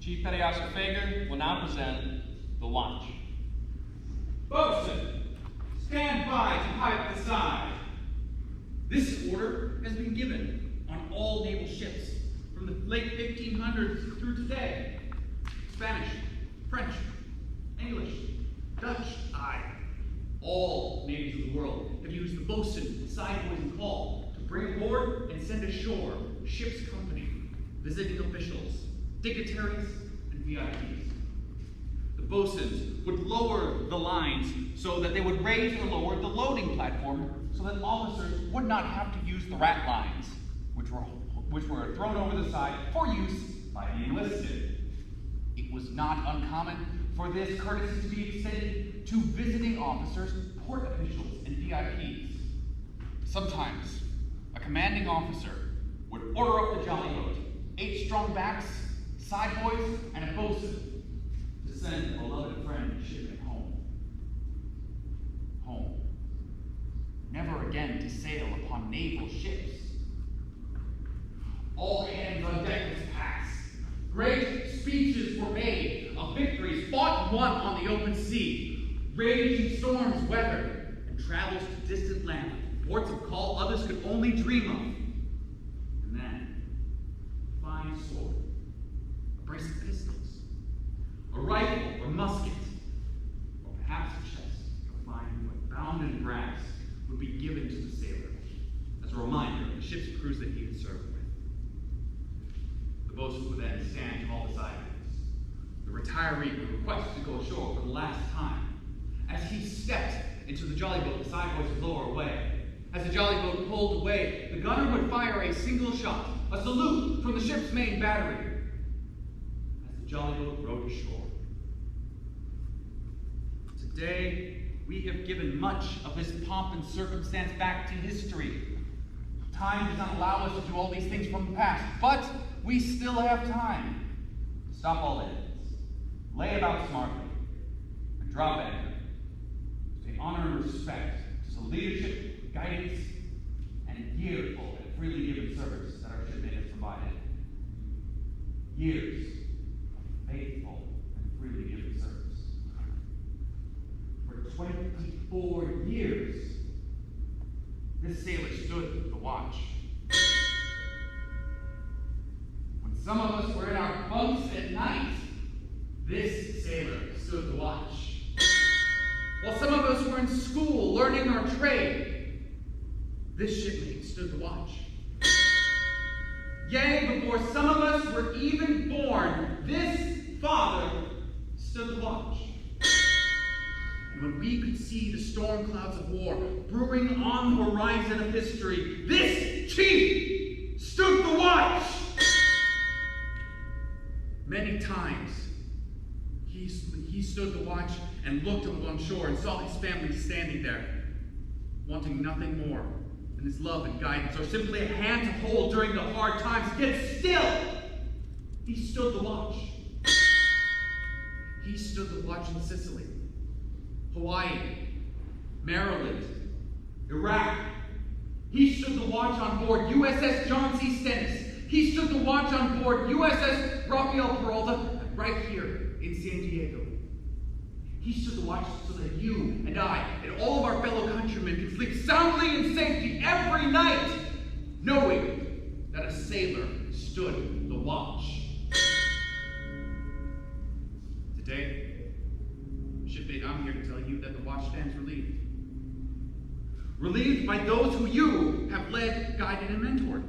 Chief Petty Officer Fager will now present the watch. Boatswain, stand by to pipe the side. This order has been given on all naval ships from the late 1500s through today. Spanish, French, English, Dutch, all navies of the world have used the boatswain, side boys, and call to bring aboard and send ashore ship's company, visiting officials, dignitaries, and VIPs. The boatswains would lower the lines so that they would raise or lower the loading platform so that officers would not have to use the rat lines, which were thrown over the side for use by the enlisted. It was not uncommon for this courtesy to be extended to visiting officers, port officials, and VIPs. Sometimes, a commanding officer would order up the jolly boat, 8 strong backs, side boys, and a boatswain to send a beloved friend and shipmate home. Home. Never again to sail upon naval ships. All hands on deck was passed. Great speeches were made of victories fought and won on the open sea, raging storms weathered, and travels to distant land, ports of call others could only dream of. And then, a fine sword, a brace of pistols, a rifle or musket, or perhaps a chest of fine wood, bound in brass, would be given to the sailor as a reminder of the ship's crews that he had served with. The boatswain would then stand tall beside him. The retiree would request to go ashore for the last time. As he stepped into the jolly boat, the side boys would lower away. As the jolly boat pulled away, the gunner would fire a single shot, a salute from the ship's main battery, as the jolly boat rowed ashore. Today, we have given much of this pomp and circumstance back to history. Time does not allow us to do all these things from the past, but we still have time to stop all this, lay about smartly, and drop anchor, to pay honor and respect to the leadership, guidance, and yearful and freely given service that our shipmate has provided. Years of faithful and freely given service. For 24 years, this sailor stood the watch. When some of us were in our bunks at night, this sailor stood the watch. While some of us were in school learning our trade, this shipmate stood the watch. Yea, before some of us were even born, this father stood the watch. And when we could see the storm clouds of war brewing on the horizon of history, this chief stood the watch. Many times, he stood the watch and looked on shore and saw his family standing there, wanting nothing more than his love and guidance, or simply a hand to hold during the hard times. Yet still, he stood the watch. He stood the watch in Sicily, Hawaii, Maryland, Iraq. He stood the watch on board USS John C. Stennis. He stood the watch on board USS Rafael Peralta right here in San Diego. He stood the watch so that you and I and all of our fellow countrymen can sleep soundly in safety every night, knowing that a sailor stood the watch. Today, shipmate, I'm here to tell you that the watch stands relieved. Relieved by those who you have led, guided, and mentored.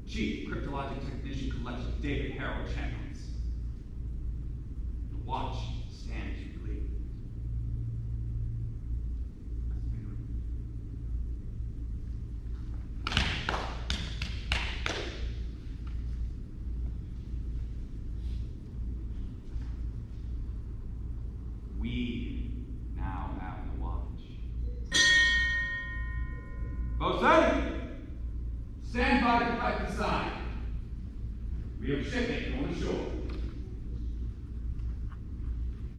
Chief Cryptologic Technician Collection David Champnoise. The watch stands relieved. We now have the watch. Boatswain! Stand by to fight the side. We have shipmate on the shore.